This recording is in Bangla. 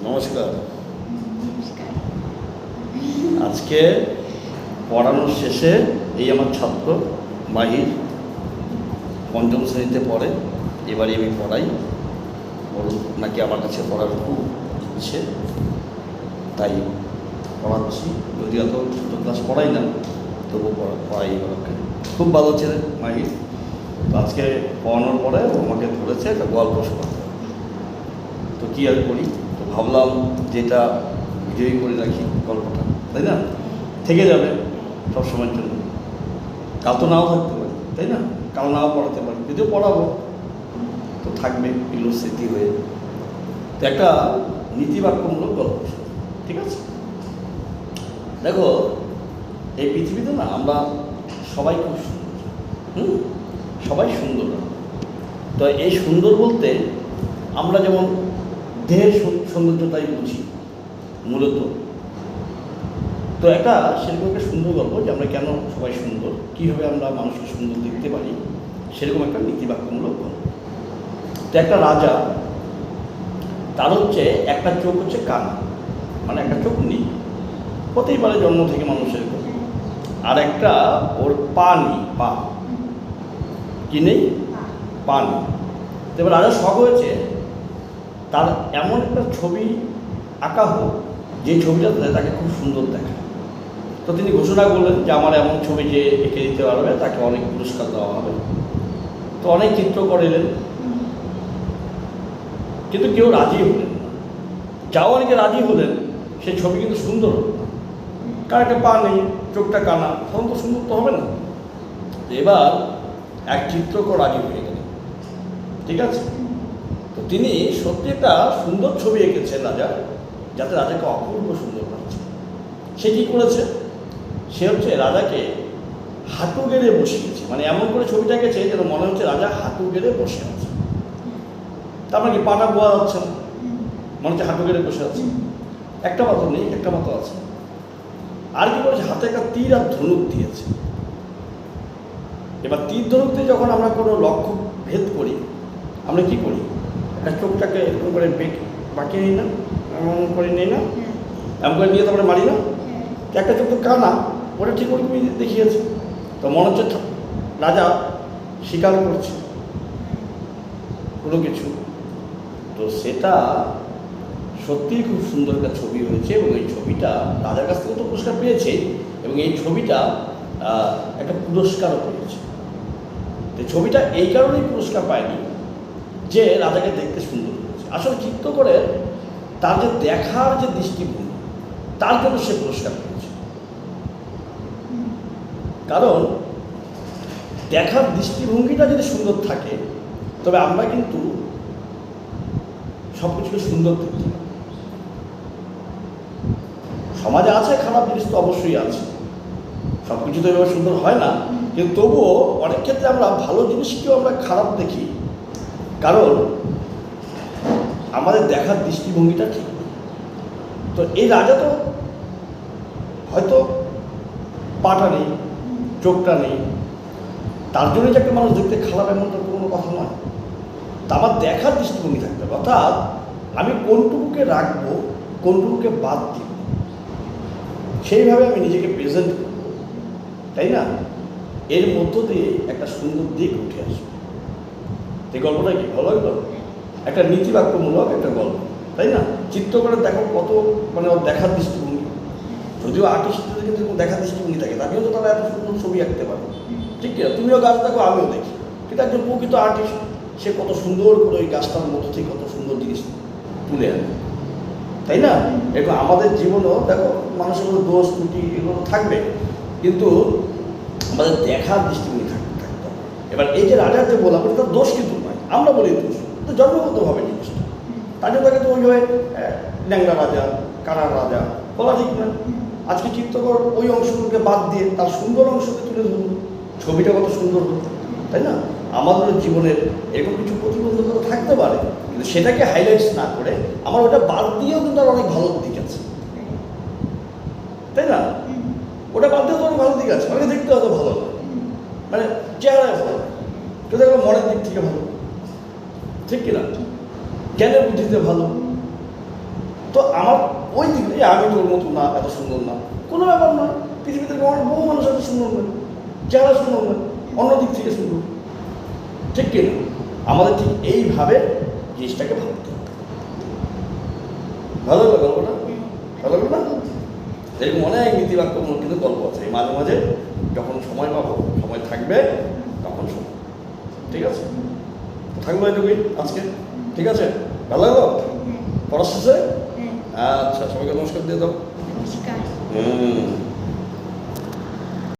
নমস্কার। আজকে পড়ানোর শেষে এই আমার ছাত্র মাহির পঞ্চম শ্রেণীতে পড়ে, এবারে আমি পড়াই। ওর নাকি আমার কাছে পড়ার খুব ইচ্ছে, তাই পড়াচ্ছি। যদিও এত ছোটো ক্লাস পড়াই না, তবু পড়াই ওকে। খুব ভালো ছেলে মাহির। তো আজকে পড়ানোর পরে ও আমাকে ধরেছে একটা গল্প শোনাতে। তো কী আর করি, তো ভাবলাম যেটা ভিডিওই করে রাখি গল্পটা, তাই না? থেকে যাবে সবসময়ের জন্য। কাল তো নাও থাকতে পারি, তাই না? কাল নাও পড়াতে পারি, যদিও পড়াবো তো থাকবে এগুলো স্মৃতি হয়ে। তো একটা নীতিবাক্যমূলক গল্প, ঠিক আছে? দেখো, এই পৃথিবীতে না আমরা সবাই খুব সুন্দর, সবাই সুন্দর। তো এই সুন্দর বলতে আমরা যেমন দেহের সৌন্দর্যতাই বুঝি মূলত। তো একটা সেরকম একটা সুন্দর গল্প যে আমরা কেন সবাই সুন্দর, কীভাবে আমরা মানুষকে সুন্দর দেখতে পারি, সেরকম একটা নীতিবাক্যমূলক গল্প। তো একটা রাজা, তার হচ্ছে একটা চোখ হচ্ছে কানা, মানে একটা চোখ নেই, হতেই পারে জন্ম থেকে মানুষের। আর একটা ওর পা নেই, পা কি নেই, পা নেই। তো এবার রাজা শখ হয়েছে তার এমন একটা ছবি আঁকা হোক যে ছবিটাতে তাকে খুব সুন্দর দেখায়। তো তিনি ঘোষণা করলেন যে আমার এমন ছবি যে এঁকে দিতে পারবে তাকে অনেক পুরস্কার দেওয়া হবে। তো অনেক চিত্রকর এলেন, কিন্তু কেউ রাজি হলেন না। যাও অনেকে রাজি হলেন, সেই ছবি কিন্তু সুন্দর হল না, কার একটা পা নেই, চোখটা কানা, তখন তো সুন্দর তো হবে না। এবার এক চিত্রকর রাজি হয়ে গেলেন, ঠিক আছে? তো তিনি সত্যি একটা সুন্দর ছবি এঁকেছেন রাজা, যাতে রাজাকে অপূর্ব সুন্দর লাগছে। সে কী করেছে, সে হচ্ছে রাজাকে হাঁটু গেড়ে বসিয়েছে, মানে এমন করে ছবিটা এঁকেছে যেন মনে হচ্ছে রাজা হাঁটু গেড়ে বসে আছে। তারপরে কি পাটা বোয়া যাচ্ছে না, মনে হচ্ছে হাঁটু গেড়ে বসে আছে। একটা পাথর নেই, একটা পাথর আছে। আর কি করেছে, হাতে একটা তীর আর ধনুক দিয়েছে। এবার তীর ধনুক দিয়ে যখন আমরা কোনো লক্ষ্য ভেদ করি, আমরা কি করি, একটা চোখটাকে এরকম করে বাঁকিয়ে নিই না, এমন করে নিই না, এমন করে নিয়ে তারপরে মারি না। একটা চোখ তো কানা, ওটা ঠিক ওরকমই দেখিয়েছে। তো মনে হচ্ছে রাজা স্বীকার করছে কোনো কিছু। তো সেটা সত্যিই খুব সুন্দর একটা ছবি হয়েছে, এবং এই ছবিটা রাজার কাছ থেকে তো পুরস্কার পেয়েছে, এবং এই ছবিটা একটা পুরস্কারও পেয়েছে। তো ছবিটা এই কারণেই পুরস্কার পায়নি যে রাজাকে দেখতে সুন্দর হয়েছে, আসলে চিত্ত করে তার যে দেখার যে দৃষ্টিভঙ্গি, তার জন্য সে পুরস্কার পেয়েছে। কারণ দেখার দৃষ্টিভঙ্গিটা যদি সুন্দর থাকে, তবে আমরা কিন্তু সব কিছুকে সুন্দর দেখতে পাই। সমাজে আছে খারাপ জিনিস, তো অবশ্যই আছে, সব কিছু তো এভাবে সুন্দর হয় না, কিন্তু তবুও অনেক ক্ষেত্রে আমরা ভালো জিনিসকেও আমরা খারাপ দেখি, কারণ আমাদের দেখার দৃষ্টিভঙ্গিটা ঠিক। তো এই রাজা তো হয়তো পাটা নেই, চোখটা নেই, তার জন্যই যে একটা মানুষ দেখতে খারাপ এমন তো কোনো কথা নয়। তা আমার দেখার দৃষ্টিভঙ্গি থাকতে হবে, অর্থাৎ আমি কোনটুকুকে রাখবো, কোনটুকুকে বাদ দিব, সেইভাবে আমি নিজেকে প্রেজেন্ট করব, তাই না? এর মধ্য দিয়ে একটা সুন্দর দিক উঠে আসবে। এই গল্পটা কি ভালো গল্প, একটা নীতিবাক্যমূলক একটা গল্প, তাই না? চিত্র করে দেখো কত, মানে ওর দেখার দৃষ্টিভঙ্গি। যদিও আর্টিস্টদের কিন্তু দেখার দৃষ্টিভঙ্গি থাকে, তাকেও তো তারা এত সুন্দর ছবি আঁকতে পারে, ঠিক আছে? তুমিও গাছ দেখো, আমিও দেখি, কিন্তু একজন প্রকৃত আর্টিস্ট সে কত সুন্দর করে ওই গাছটার মধ্যে থেকে কত সুন্দর জিনিস তুলে আনে, তাই না? এরকম আমাদের জীবনেও দেখো মানুষের মধ্যে দোষ ত্রুটি এগুলো থাকবে, কিন্তু আমাদের দেখার দৃষ্টিভঙ্গি থাকতে হবে। এবার এই যে রাজার যে বলা, তার দোষ কিন্তু নয়, আমরা বলি দোষ, তো জন্মগতভাবে জিনিসটা, তাকে তাকে তো ওইভাবে ন্যাংরা রাজা, কানার রাজা বলা ঠিক নয়। আজকে চিত্রকর ওই অংশগুলোকে বাদ দিয়ে তার সুন্দর অংশকে তুলে ধরুন, ছবিটা কত সুন্দর হতো, তাই না? আমাদের জীবনের এরকম কিছু প্রতিবন্ধকতা থাকতে পারে, কিন্তু সেটাকে হাইলাইটস না করে আমার ওটা বাদ দিয়েও কিন্তু আর অনেক ভালো দিক আছে, তাই না? ওটা বাদ দিয়েও তো অনেক ভালো দিক আছে, অনেকে দেখতে হয়তো ভালো না, মানে চেহারায় ভালো, কিন্তু দেখো মনের দিক থেকে ভালো, ঠিক কিনা? জ্ঞানের বুদ্ধিতে ভালো, তো আমার ওই দিক দিয়ে আমি তোর মতো না, এত সুন্দর না, কোনো ব্যাপার নয়। পৃথিবীতে আমার বহু মানুষ এত সুন্দর নয়, চেহারা সুন্দর নয়, অন্য দিক থেকে সুন্দর, ঠিক কিনা? আমাদের ঠিক এইভাবে জিনিসটাকে ভাবতে হবে। ভালো লাগলো গল্পটা? ভালো লাগলো না? এরকম অনেক নীতিবাক্যমূলক কিন্তু গল্প আছে, এই মাঝে মাঝে যখন সময় পাবো, সময় থাকবে তখন শোনো, ঠিক আছে? থাকবো এটুকুই আজকে, ঠিক আছে? ভালো লাগলো পড়া শেষে? আচ্ছা, সবাইকে নমস্কার দিয়ে দাও। নমস্কার।